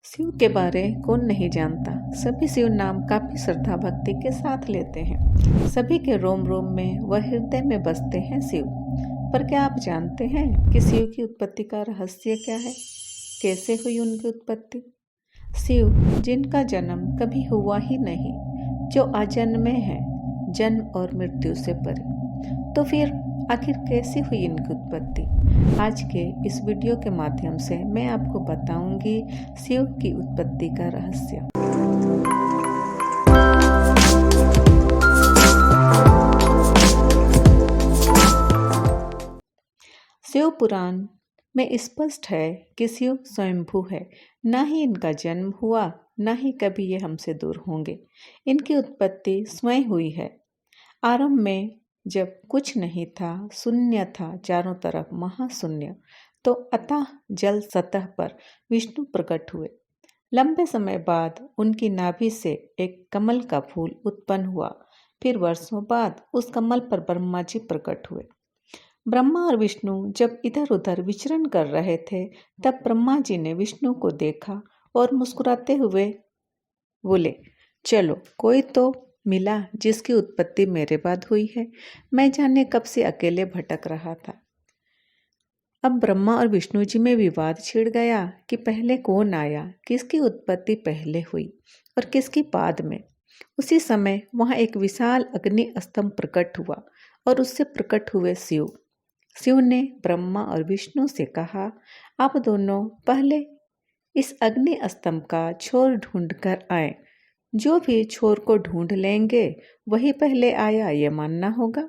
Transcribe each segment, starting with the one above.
शिव के बारे कौन नहीं जानता। सभी शिव नाम काफी श्रद्धा भक्ति के साथ लेते हैं। सभी के रोम रोम में व हृदय में बसते हैं शिव। पर क्या आप जानते हैं कि शिव की उत्पत्ति का रहस्य क्या है? कैसे हुई उनकी उत्पत्ति? शिव जिनका जन्म कभी हुआ ही नहीं, जो अजन्मे हैं, जन्म और मृत्यु से परे, तो फिर आखिर कैसे हुई इनकी उत्पत्ति? आज के इस वीडियो के माध्यम से मैं आपको बताऊंगी शिव की उत्पत्ति का रहस्य। शिव पुराण में स्पष्ट है कि शिव स्वयंभू है। ना ही इनका जन्म हुआ, ना ही कभी ये हमसे दूर होंगे। इनकी उत्पत्ति स्वयं हुई है। आरंभ में जब कुछ नहीं था, शून्य था, चारों तरफ महाशून्य, तो अतः जल सतह पर विष्णु प्रकट हुए। लंबे समय बाद उनकी नाभि से एक कमल का फूल उत्पन्न हुआ। फिर वर्षों बाद उस कमल पर ब्रह्मा जी प्रकट हुए। ब्रह्मा और विष्णु जब इधर उधर विचरण कर रहे थे, तब ब्रह्मा जी ने विष्णु को देखा और मुस्कुराते हुए बोले, चलो कोई तो मिला जिसकी उत्पत्ति मेरे बाद हुई है। मैं जाने कब से अकेले भटक रहा था। अब ब्रह्मा और विष्णु जी में विवाद छिड़ गया कि पहले कौन आया, किसकी उत्पत्ति पहले हुई और किसकी बाद में। उसी समय वहां एक विशाल अग्नि स्तंभ प्रकट हुआ और उससे प्रकट हुए शिव। शिव ने ब्रह्मा और विष्णु से कहा, आप दोनों पहले इस अग्नि स्तंभ का छोर ढूंढ कर आए। जो भी छोर को ढूंढ लेंगे वही पहले आया, ये मानना होगा।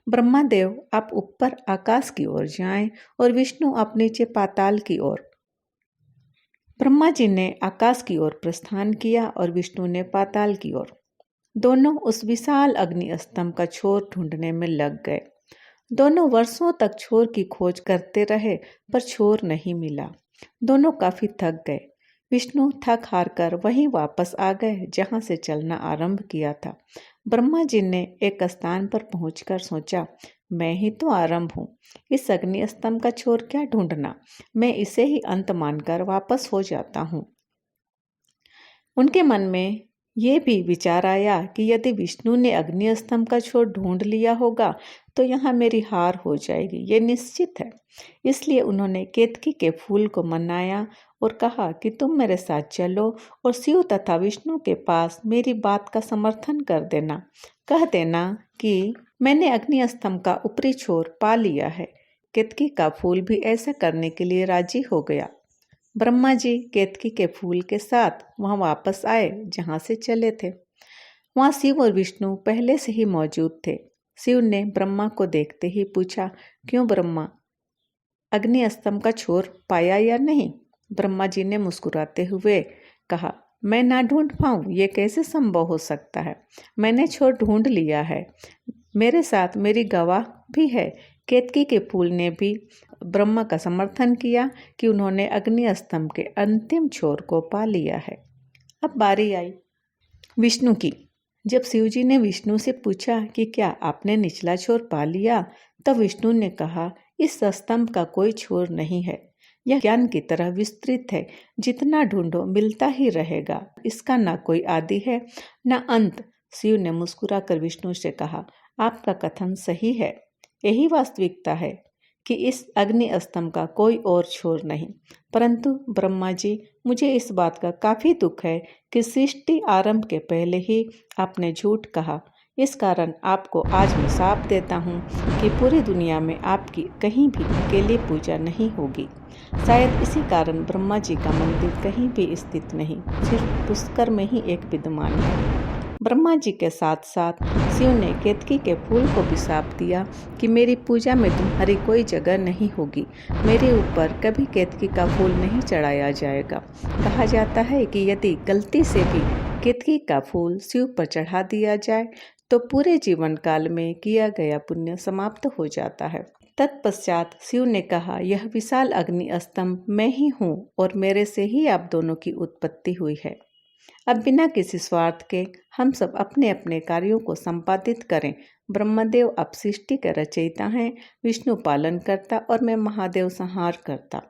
ब्रह्मादेव आप ऊपर आकाश की ओर जाएं और विष्णु आप नीचे पाताल की ओर। ब्रह्मा जी ने आकाश की ओर प्रस्थान किया और विष्णु ने पाताल की ओर। दोनों उस विशाल अग्नि स्तंभ का छोर ढूंढने में लग गए। दोनों वर्षों तक छोर की खोज करते रहे, पर छोर नहीं मिला। दोनों काफी थक गए। विष्णु थक हार कर वहीं वापस आ गए जहां से चलना आरंभ किया था। ब्रह्मा जी ने एक स्थान पर पहुंचकर सोचा, मैं ही तो आरंभ हूँ, इस अग्नि स्तंभ का छोर क्या ढूंढना, मैं इसे ही अंत मानकर वापस हो जाता हूँ। उनके मन में ये भी विचार आया कि यदि विष्णु ने अग्नि स्तंभ का छोर ढूंढ लिया होगा तो यहाँ मेरी हार हो जाएगी, ये निश्चित है। इसलिए उन्होंने केतकी के फूल को मनाया और कहा कि तुम मेरे साथ चलो और शिव तथा विष्णु के पास मेरी बात का समर्थन कर देना। कह देना कि मैंने अग्नि स्तंभ का ऊपरी छोर पा लिया है। केतकी का फूल भी ऐसा करने के लिए राजी हो गया। ब्रह्मा जी केतकी के फूल के साथ वहां वापस आए जहां से चले थे। वहां शिव और विष्णु पहले से ही मौजूद थे। शिव ने ब्रह्मा को देखते ही पूछा, क्यों ब्रह्मा, अग्नि स्तंभ का छोर पाया या नहीं? ब्रह्मा जी ने मुस्कुराते हुए कहा, मैं ना ढूंढ पाऊं, ये कैसे संभव हो सकता है? मैंने छोर ढूंढ लिया है। मेरे साथ मेरी गवाह भी है। केतकी के फूल ने भी ब्रह्मा का समर्थन किया कि उन्होंने अग्नि स्तंभ के अंतिम छोर को पा लिया है। अब बारी आई विष्णु की। जब शिवजी ने विष्णु से पूछा कि क्या आपने निचला छोर पा लिया, तब विष्णु ने कहा, इस स्तंभ का कोई छोर नहीं है। यह ज्ञान की तरह विस्तृत है, जितना ढूंढो मिलता ही रहेगा। इसका ना कोई आदि है ना अंत। शिव ने मुस्कुराकर विष्णु से कहा, आपका कथन सही है। यही वास्तविकता है कि इस अग्नि स्तंभ का कोई और छोर नहीं। परंतु ब्रह्मा जी, मुझे इस बात का काफी दुख है कि सृष्टि आरंभ के पहले ही आपने झूठ कहा। इस कारण आपको आज मैं शाप देता हूँ कि पूरी दुनिया में आपकी कहीं भी अकेले पूजा नहीं होगी। शायद इसी कारण ब्रह्मा जी का मंदिर कहीं भी स्थित नहीं, सिर्फ पुष्कर में ही एक विद्यमान है। ब्रह्मा जी के साथ साथ शिव ने केतकी के फूल को भी शाप दिया कि मेरी पूजा में तुम्हारी कोई जगह नहीं होगी। मेरे ऊपर कभी केतकी का फूल नहीं चढ़ाया जाएगा। कहा जाता है कि यदि गलती से भी केतकी का फूल शिव पर चढ़ा दिया जाए तो पूरे जीवन काल में किया गया पुण्य समाप्त हो जाता है। तत्पश्चात शिव ने कहा, यह विशाल अग्नि स्तंभ मैं ही हूँ और मेरे से ही आप दोनों की उत्पत्ति हुई है। अब बिना किसी स्वार्थ के हम सब अपने अपने कार्यों को संपादित करें। ब्रह्मदेव अब सृष्टि के रचयिता हैं, विष्णु पालन करता और मैं महादेव संहार करता।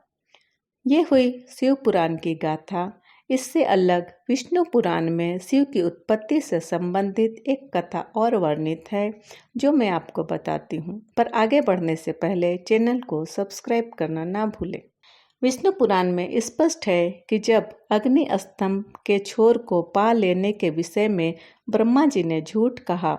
ये हुई शिव पुराण की गाथा। इससे अलग विष्णु पुराण में शिव की उत्पत्ति से संबंधित एक कथा और वर्णित है जो मैं आपको बताती हूँ। पर आगे बढ़ने से पहले चैनल को सब्सक्राइब करना ना भूलें। विष्णु पुराण में स्पष्ट है कि जब अग्नि स्तंभ के छोर को पा लेने के विषय में ब्रह्मा जी ने झूठ कहा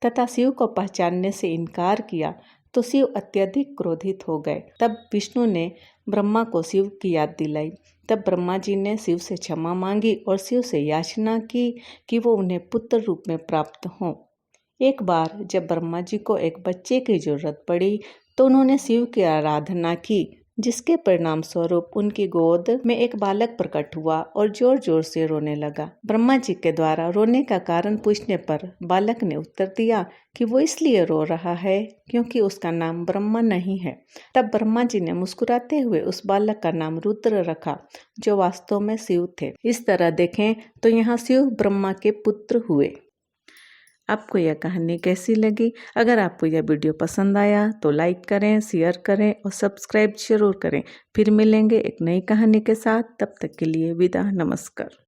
तथा शिव को पहचानने से इनकार किया तो शिव अत्यधिक क्रोधित हो गए। तब विष्णु ने ब्रह्मा को शिव की याद दिलाई। तब ब्रह्मा जी ने शिव से क्षमा मांगी और शिव से याचना की कि वो उन्हें पुत्र रूप में प्राप्त हों। एक बार जब ब्रह्मा जी को एक बच्चे की जरूरत पड़ी तो उन्होंने शिव की आराधना की, जिसके परिणाम स्वरूप उनकी गोद में एक बालक प्रकट हुआ और जोर जोर से रोने लगा। ब्रह्मा जी के द्वारा रोने का कारण पूछने पर बालक ने उत्तर दिया कि वो इसलिए रो रहा है क्योंकि उसका नाम ब्रह्मा नहीं है। तब ब्रह्मा जी ने मुस्कुराते हुए उस बालक का नाम रुद्र रखा, जो वास्तव में शिव थे। इस तरह देखें तो यहाँ शिव ब्रह्मा के पुत्र हुए। आपको यह कहानी कैसी लगी? अगर आपको यह वीडियो पसंद आया तो लाइक करें, शेयर करें और सब्सक्राइब जरूर करें। फिर मिलेंगे एक नई कहानी के साथ। तब तक के लिए विदा, नमस्कार।